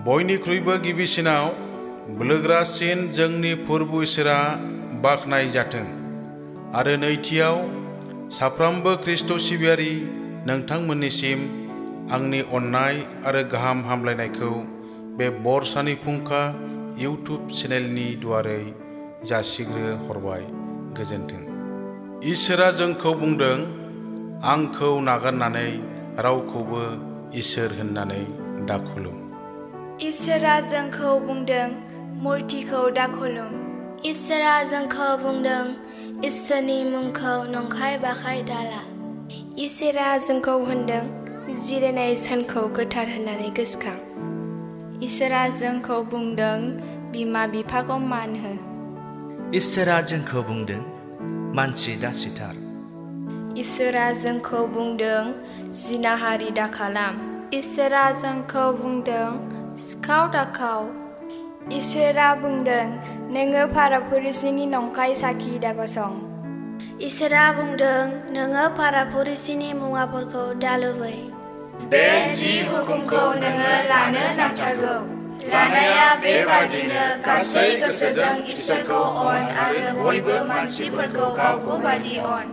बयनिख्रुइबो गिबिसिनाव बोलोग्रासिन जोंनि फोरबो इसोरा बाख्नाय जाथों। आरो नैथियाव साफ्रोमबो ख्रिस्ट' सिबियारि नोंथांमोननिसिम आंनि अननाय आरो गाहाम हामलायनायखौ बे बरसानि फुंखा इउटुब चेनेलनि दुआरै जासिग्रो हरबाय। गोजोन्थों। इसोरा जोंखौ बुंदों, आंखौ नागारनानै रावखौबो इसोर होननानै दाखुलुम। इसोरा जोंखौ बुंदों, मुर्तिखौ दाखुलुम। इसोरा जोंखौ बुंदों, इसोरनि मुंखौ नंखाय बाखाय दाला। इसोरा जोंखौ होनदों, जिरायनाय सानखौ गोथार होननानै गोसोखां। इसोरा जोंखौ बुंदों, बिमा बिफाखौ मान हो। इसोरा जोंखौ बुंदों, मानसि दासिथार। इसोरा जोंखौ बुंदों, जिनाहारि दाखालाम। इसोरा जोंखौ बुंदों, सिखाव दाखाव। इसोरा बुंदों, नोङो फाराफुरिसिनि नंखाय साखि दागसं। इसोरा बुंदों, नोङो फाराफुरिसिनि मुवाफोरखौ दालुबै। बे 10 हुकुमखौ नोङो लानो नांथारगौ। लानाया बेबादिनो गासै गोसोजों इसोरखौ अन आरो बयबो मानसिफोरखौ गावखौ बादि अन।